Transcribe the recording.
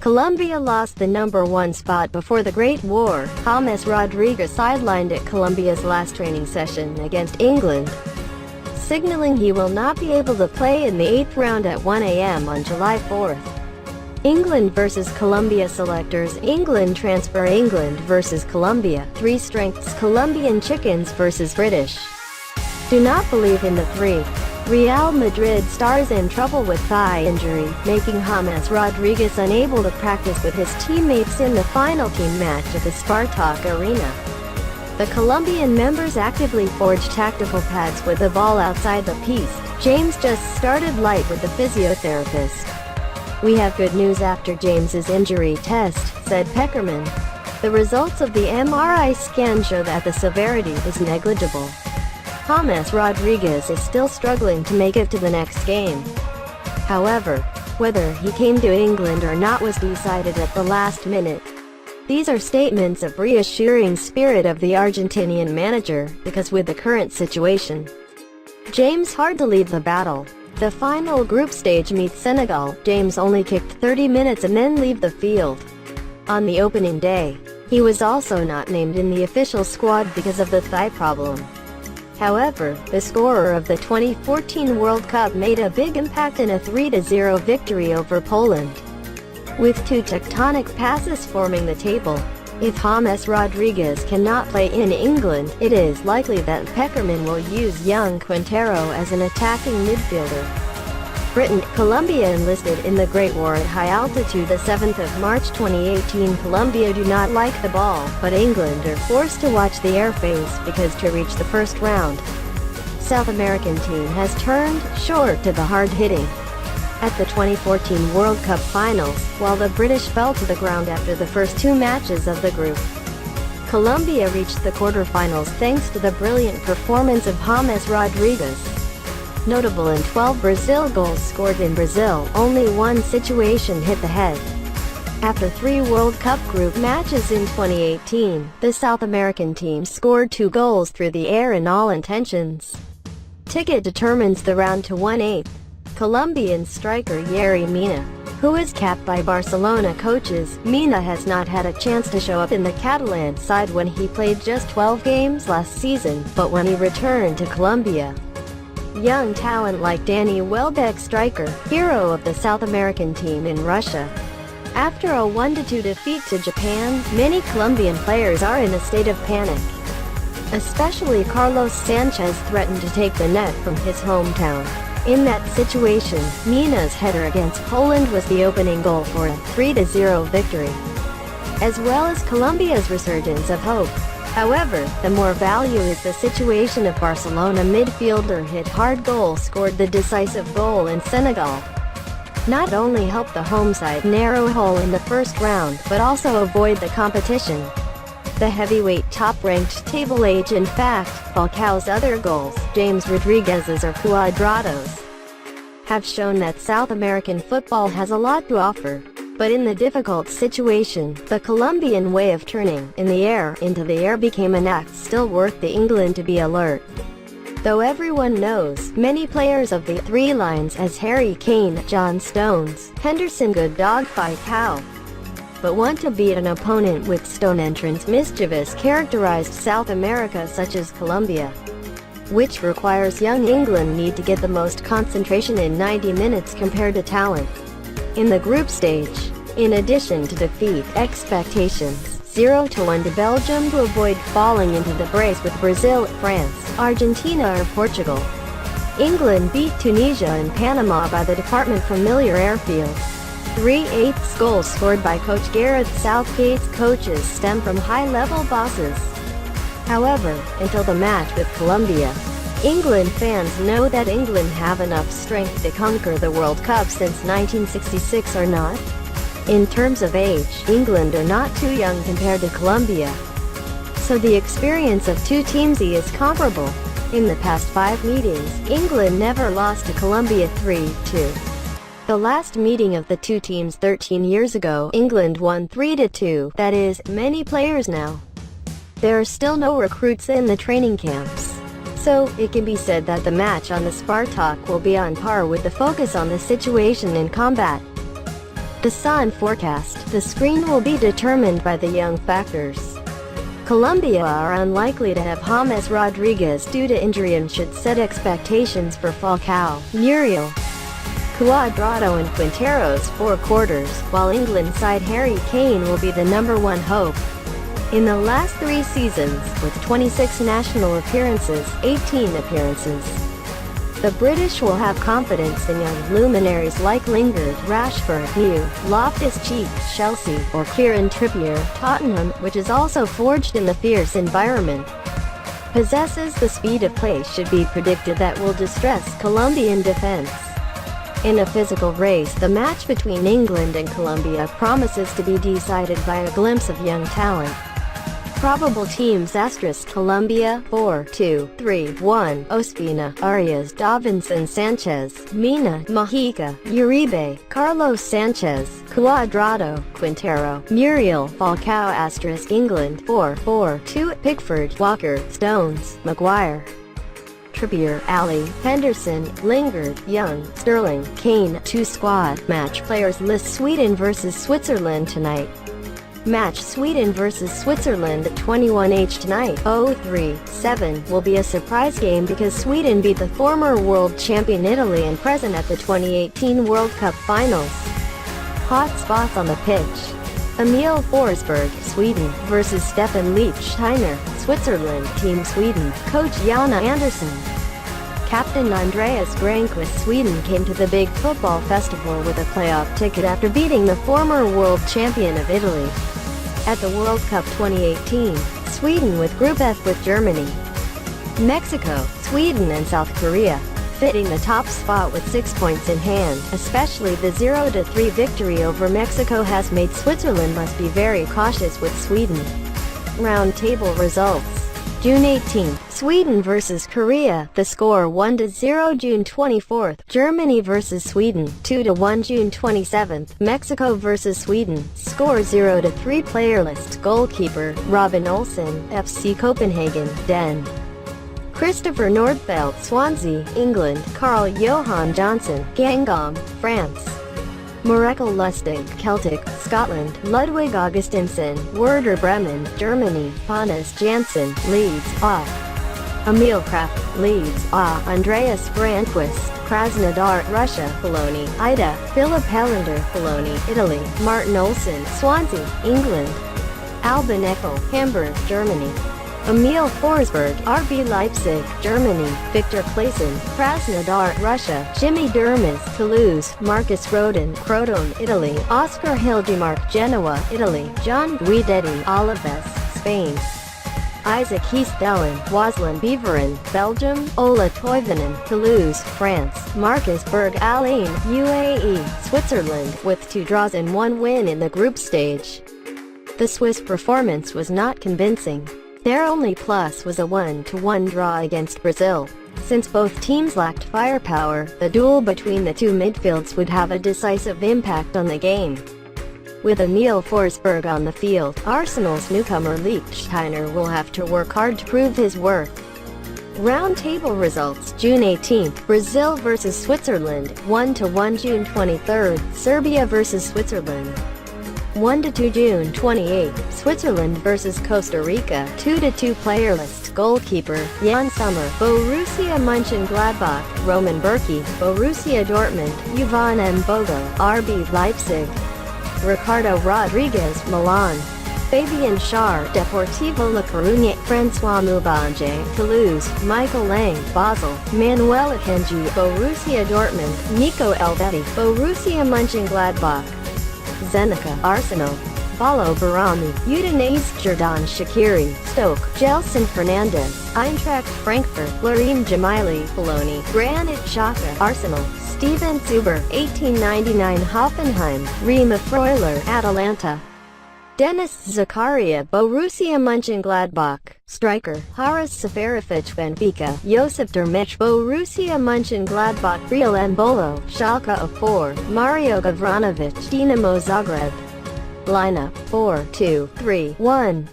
Colombia lost the #1 spot before the Great War. James Rodriguez sidelined at Colombia's last training session against England, signaling he will not be able to play in the 8th round at 1 a.m. on July 4th. England vs Colombia selectors. England transfer. England vs Colombia. 3 strengths. Colombian chickens vs British. Do not believe in the 3. Real Madrid stars in trouble with thigh injury, making James Rodriguez unable to practice with his teammates in the final team match at the Spartak Arena. The Colombian members actively forged tactical pads with the ball outside the piste. James just started light with the physiotherapist. "We have good news after James's injury test," said Pekerman. "The results of the MRI scan show that the severity is negligible." James Rodriguez is still struggling to make it to the next game. However, whether he came to England or not was decided at the last minute. These are statements of reassuring spirit of the Argentinian manager, because with the current situation, James hard to leave the battle. The final group stage meets Senegal. James only kicked 30 minutes and then leave the field. On the opening day, he was also not named in the official squad because of the thigh problem. However, the scorer of the 2014 World Cup made a big impact in a 3-0 victory over Poland, with 2 tectonic passes forming the table. If James Rodriguez cannot play in England, it is likely that Pekerman will use young Quintero as an attacking midfielder. Britain. Colombia enlisted in the Great War at high altitude. The 7th of March 2018. Colombia do not like the ball, but England are forced to watch the airface because to reach the first round, South American team has turned short to the hard-hitting. At the 2014 World Cup Finals, while the British fell to the ground after the first 2 matches of the group, Colombia reached the quarterfinals thanks to the brilliant performance of James Rodriguez. Notable in 12 Brazil goals scored in Brazil, only one situation hit the head. After 3 World Cup group matches in 2018, the South American team scored 2 goals through the air in all intentions. Ticket determines the round to 1/8. Colombian striker Yerry Mina, who is capped by Barcelona coaches. Mina has not had a chance to show up in the Catalan side when he played just 12 games last season, but when he returned to Colombia, young talent like Danny Welbeck, striker, hero of the South American team in Russia. After a 1-2 defeat to Japan, many Colombian players are in a state of panic. Especially Carlos Sanchez threatened to take the net from his hometown. In that situation, Mina's header against Poland was the opening goal for a 3-0 victory, as well as Colombia's resurgence of hope. However, the more value is the situation of Barcelona midfielder hit hard goal scored the decisive goal in Senegal. Not only helped the home side narrow hole in the first round, but also avoid the competition. The heavyweight top-ranked table age. In fact, Falcao's other goals, James Rodriguez's or Cuadrado's, have shown that South American football has a lot to offer. But in the difficult situation, the Colombian way of turning in the air into the air became an act still worth the England to be alert. Though everyone knows many players of the 3 lines as Harry Kane, John Stones, Henderson good dog Falcao, but want to beat an opponent with stone entrance mischievous characterized South America such as Colombia, which requires young England need to get the most concentration in 90 minutes compared to talent. In the group stage, in addition to defeat expectations 0-1 to Belgium to avoid falling into the brace with Brazil, France, Argentina or Portugal, England beat Tunisia and Panama by the department familiar airfield. 3/8 goals scored by coach Gareth Southgate's coaches stem from high-level bosses. However, until the match with Colombia, England fans know that England have enough strength to conquer the World Cup since 1966 or not. In terms of age, England are not too young compared to Colombia, so the experience of 2 teams is comparable. In the past 5 meetings, England never lost to Colombia 3-2. The last meeting of the 2 teams 13 years ago, England won 3-2, that is, many players now. There are still no recruits in the training camps, so it can be said that the match on the Spartak will be on par with the focus on the situation in combat. The sun forecast. The screen will be determined by the young factors. Colombia are unlikely to have James Rodriguez due to injury and should set expectations for Falcao, Muriel, Cuadrado and Quintero's forequarters, while England side Harry Kane will be the #1 hope. In the last 3 seasons, with 26 national appearances, 18 appearances, the British will have confidence in young luminaries like Lingard, Rashford, New, Loftus-Cheek, Chelsea, or Kieran Trippier, Tottenham, which is also forged in the fierce environment, possesses the speed of play should be predicted that will distress Colombian defense. In a physical race, the match between England and Colombia promises to be decided by a glimpse of young talent. Probable teams: Colombia 4-2-3-1, Ospina, Arias, Davinson Sanchez, Mina, Mojica, Uribe, Carlos Sanchez, Cuadrado, Quintero, Muriel, Falcao. England 4-4-2, Pickford, Walker, Stones, Maguire, Trippier, Ali, Henderson, Lingard, Young, Sterling, Kane. 2 squad match players list. Sweden vs Switzerland tonight. Match: Sweden vs Switzerland at 21h tonight. 037 will be a surprise game because Sweden beat the former world champion Italy and present at the 2018 World Cup finals. Hot spots on the pitch: Emil Forsberg, Sweden, vs Stefan Lichtsteiner, Switzerland. Team Sweden, coach Jana Andersson. Captain Andreas Granqvist. Sweden came to the big football festival with a playoff ticket after beating the former world champion of Italy at the World Cup 2018. Sweden with Group F with Germany, Mexico, Sweden and South Korea, fitting the top spot with 6 points in hand. Especially the 0-3 victory over Mexico has made Switzerland must be very cautious with Sweden. Round table results: June 18th, Sweden vs Korea, the score 1-0. June 24th, Germany vs Sweden, 2-1. June 27th, Mexico vs Sweden, score 0-3. Player list: goalkeeper, Robin Olsen, FC Copenhagen, Den. Christopher Nordfeldt, Swansea, England, Carl Johan Johnson, Guingamp, France. Morekel Lustig, Celtic, Scotland, Ludwig Augustinsson, Werder Bremen, Germany, Jonas Janssen, Leeds, A. Emil Kraft, Leeds, A. Andreas Granqvist, Krasnodar, Russia, Bologna, Ida, Philip Helander, Bologna, Italy, Martin Olsen, Swansea, England, Alban Eckel, Hamburg, Germany. Emil Forsberg, RB Leipzig, Germany, Victor Claesson, Krasnodar, Russia, Jimmy Dermis, Toulouse, Marcus Rodin, Crotone, Italy, Oscar Hildemark, Genoa, Italy, John Guidetti, Alaves, Spain, Isaac Heath-Dellen, Waslin Beveren, Belgium, Ola Toivonen, Toulouse, France, Marcus Berg Alain, UAE, Switzerland, with 2 draws and 1 win in the group stage. The Swiss performance was not convincing. Their only plus was a 1-1 draw against Brazil. Since both teams lacked firepower, the duel between the two midfields would have a decisive impact on the game. With Emil Forsberg on the field, Arsenal's newcomer Lichtsteiner will have to work hard to prove his worth. Round table results: June 18th, Brazil vs Switzerland, 1-1. June 23rd, Serbia vs Switzerland, 1-2. June 28th, Switzerland vs Costa Rica, 2-2. Player list: goalkeeper, Jan Sommer, Borussia Mönchengladbach, Roman Bürki, Borussia Dortmund, Yvan Mbogo, RB Leipzig, Ricardo Rodriguez, Milan, Fabian Schär, Deportivo La Coruña, François Moubange, Toulouse, Michael Lang, Basel, Manuel Akanji, Borussia Dortmund, Nico Elvedi, Borussia Mönchengladbach, Zenica, Arsenal, Balo Barami, Udinese, Jordan Shaqiri, Stoke, Gelson Fernandez, Eintracht Frankfurt, Larim Jamili, Bologna, Granit Xhaka, Arsenal, Steven Zuber, 1899 Hoffenheim, Rima Freuler, Atalanta, Denis Zakaria, Borussia Mönchengladbach, striker, Haris Seferovic, Benfica, Josip Dermich, Borussia Mönchengladbach, Real Mbolo, Schalke 04, Mario Gavranovic, Dinamo Zagreb. Lineup: 4-2-3-1.